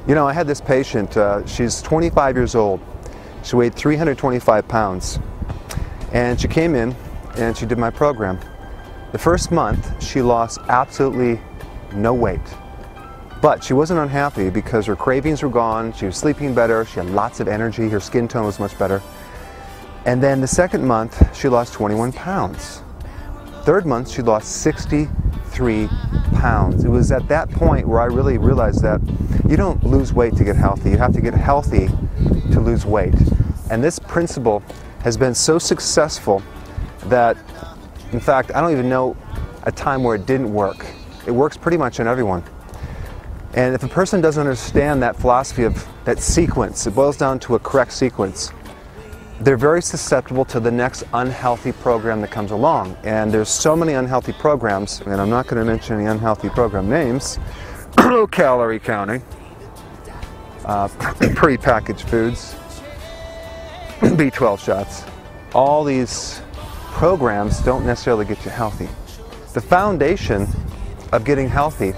You know, I had this patient, she's 25 years old. She weighed 325 pounds. And she came in and she did my program. The first month, she lost absolutely no weight. But she wasn't unhappy because her cravings were gone, she was sleeping better, she had lots of energy, her skin tone was much better. And then the second month, she lost 21 pounds. Third month, she lost 63 pounds. It was at that point where I really realized that you don't lose weight to get healthy. You have to get healthy to lose weight. And this principle has been so successful that, in fact, I don't even know a time where it didn't work. It works pretty much on everyone. And if a person doesn't understand that philosophy of that sequence, it boils down to a correct sequence, they're very susceptible to the next unhealthy program that comes along. And there's so many unhealthy programs, and I'm not going to mention any unhealthy program names, low calorie counting, pre-packaged foods, B12 shots. All these programs don't necessarily get you healthy. The foundation of getting healthy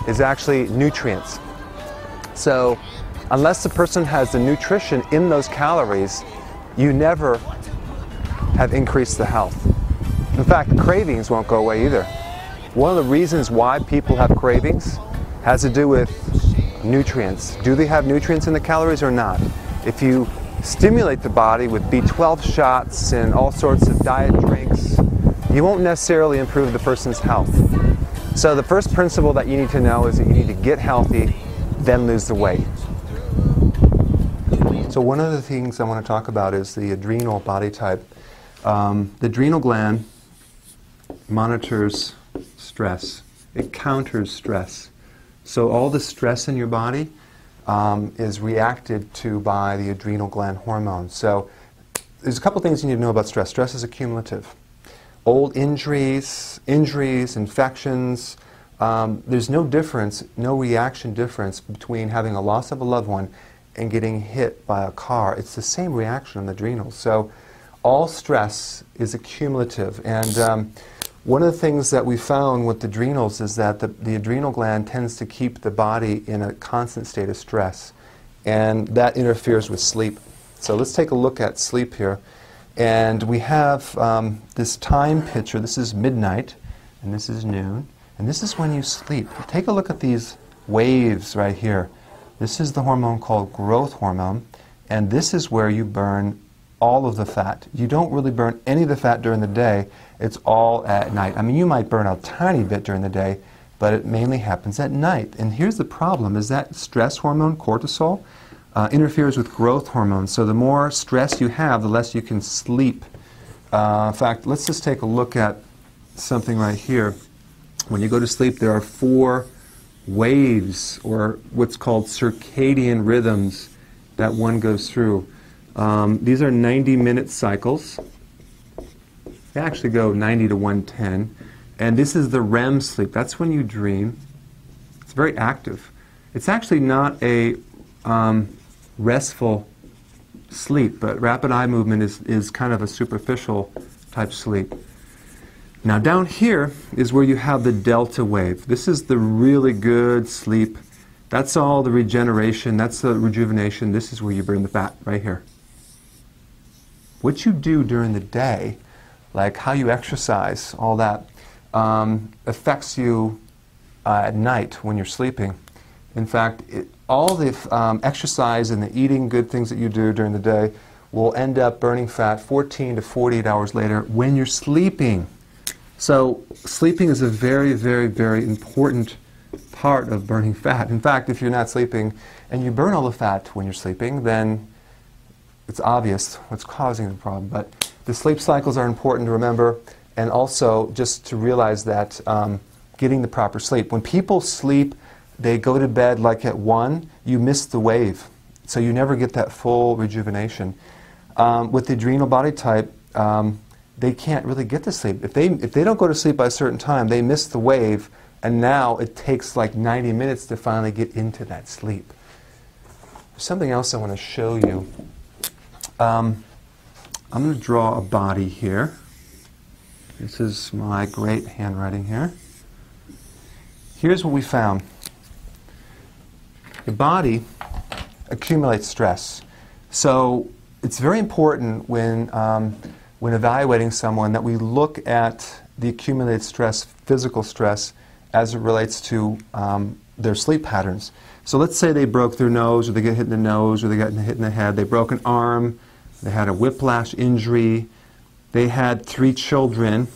is actually nutrients. So unless the person has the nutrition in those calories, you never have increased the health. In fact, the cravings won't go away either. One of the reasons why people have cravings has to do with nutrients. Do they have nutrients in the calories or not? If you stimulate the body with B12 shots and all sorts of diet drinks, you won't necessarily improve the person's health. So the first principle that you need to know is that you need to get healthy, then lose the weight. So one of the things I want to talk about is the adrenal body type. The adrenal gland monitors stress. It counters stress. So all the stress in your body is reacted to by the adrenal gland hormone. So there's a couple things you need to know about stress. Stress is accumulative. Old injuries, infections, there's no difference, no reaction difference between having a loss of a loved one and getting hit by a car. It's the same reaction on the adrenals. So all stress is accumulative. And one of the things that we found with the adrenals is that the adrenal gland tends to keep the body in a constant state of stress. And that interferes with sleep. So let's take a look at sleep here. And we have this time picture. This is midnight, and this is noon. And this is when you sleep. Take a look at these waves right here. This is the hormone called growth hormone, and this is where you burn all of the fat. You don't really burn any of the fat during the day. It's all at night. I mean, you might burn a tiny bit during the day, but it mainly happens at night. And here's the problem, is that stress hormone, cortisol, interferes with growth hormone. So the more stress you have, the less you can sleep. In fact, let's just take a look at something right here. When you go to sleep, there are 4 waves, or what's called circadian rhythms, that one goes through. These are 90-minute cycles. They actually go 90 to 110. And this is the REM sleep. That's when you dream. It's very active. It's actually not a restful sleep, but rapid eye movement is kind of a superficial type sleep. Now down here is where you have the delta wave. This is the really good sleep. That's all the regeneration, that's the rejuvenation. This is where you burn the fat, right here. What you do during the day, like how you exercise, all that, affects you at night when you're sleeping. In fact, all the exercise and the eating good things that you do during the day will end up burning fat 14 to 48 hours later when you're sleeping. So sleeping is a very, very, very important part of burning fat. In fact, if you're not sleeping and you burn all the fat when you're sleeping, then it's obvious what's causing the problem. But the sleep cycles are important to remember, and also just to realize that getting the proper sleep. When people sleep, they go to bed like at 1, you miss the wave. So you never get that full rejuvenation. With the adrenal body type, they can't really get to sleep. If they don't go to sleep by a certain time, they miss the wave, and now it takes like 90 minutes to finally get into that sleep. There's something else I want to show you. I'm going to draw a body here. This is my great handwriting here. Here's what we found. your body accumulates stress. So it's very important when evaluating someone that we look at the accumulated stress, physical stress, as it relates to their sleep patterns. So let's say they broke their nose, or they get hit in the nose, or they got hit in the head. They broke an arm, they had a whiplash injury, they had 3 children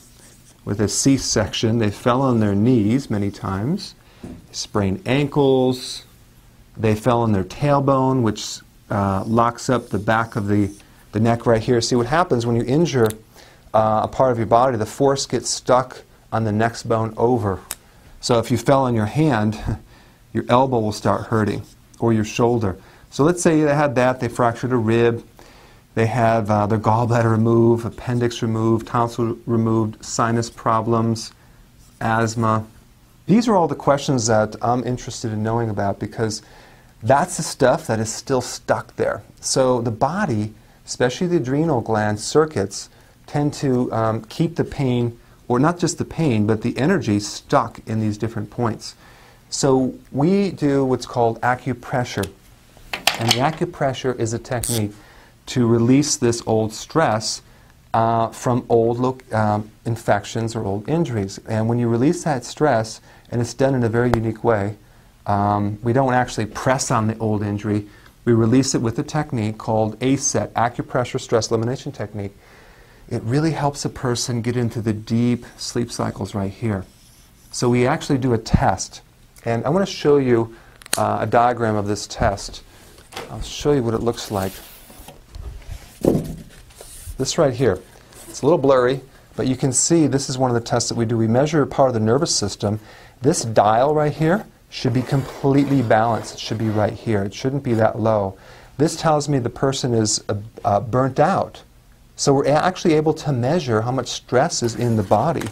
with a C-section, they fell on their knees many times, sprained ankles, they fell on their tailbone, which locks up the back of the neck right here. See what happens when you injure a part of your body, the force gets stuck on the next bone over. So if you fell on your hand, your elbow will start hurting, or your shoulder. So let's say they had that, they fractured a rib, they have their gallbladder removed, appendix removed, tonsil removed, sinus problems, asthma. These are all the questions that I'm interested in knowing about, because that's the stuff that is still stuck there. So the body, especially the adrenal gland circuits, tend to keep the pain, or not just the pain, but the energy stuck in these different points. So we do what's called acupressure. And the acupressure is a technique to release this old stress from old infections or old injuries. And when you release that stress, and it's done in a very unique way, we don't actually press on the old injury. We release it with a technique called ASET, Acupressure Stress Elimination Technique. It really helps a person get into the deep sleep cycles right here. So we actually do a test. And I want to show you a diagram of this test. I'll show you what it looks like. This right here. It's a little blurry, but you can see this is one of the tests that we do. We measure a part of the nervous system. This dial right here should be completely balanced. It should be right here. It shouldn't be that low. This tells me the person is burnt out. So we're actually able to measure how much stress is in the body.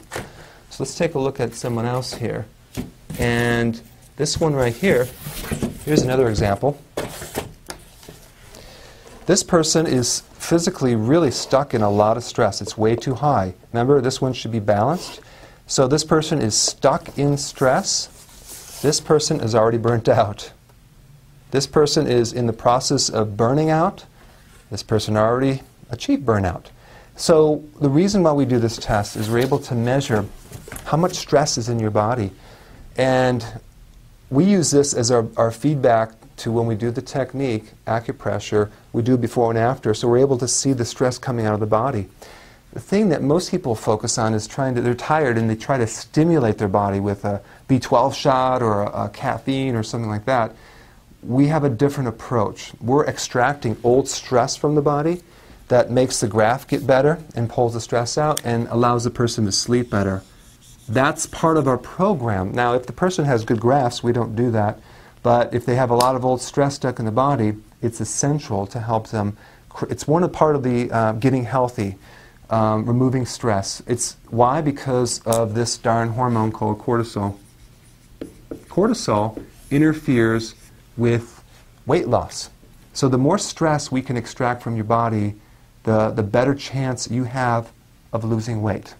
So let's take a look at someone else here. And this one right here, here's another example. This person is physically really stuck in a lot of stress. It's way too high. Remember, this one should be balanced. So this person is stuck in stress. This person is already burnt out. This person is in the process of burning out. This person already achieved burnout. So the reason why we do this test is we're able to measure how much stress is in your body. And we use this as our feedback to when we do the technique, acupressure. We do before and after, so we're able to see the stress coming out of the body. The thing that most people focus on is they're tired and they try to stimulate their body with a B12 shot or a caffeine or something like that. We have a different approach. We're extracting old stress from the body that makes the graph get better and pulls the stress out and allows the person to sleep better. That's part of our program. Now, if the person has good graphs, we don't do that. But if they have a lot of old stress stuck in the body, it's essential to help them. It's part of the getting healthy, removing stress. It's why? Because of this darn hormone called cortisol. Cortisol interferes with weight loss. So the more stress we can extract from your body, the better chance you have of losing weight.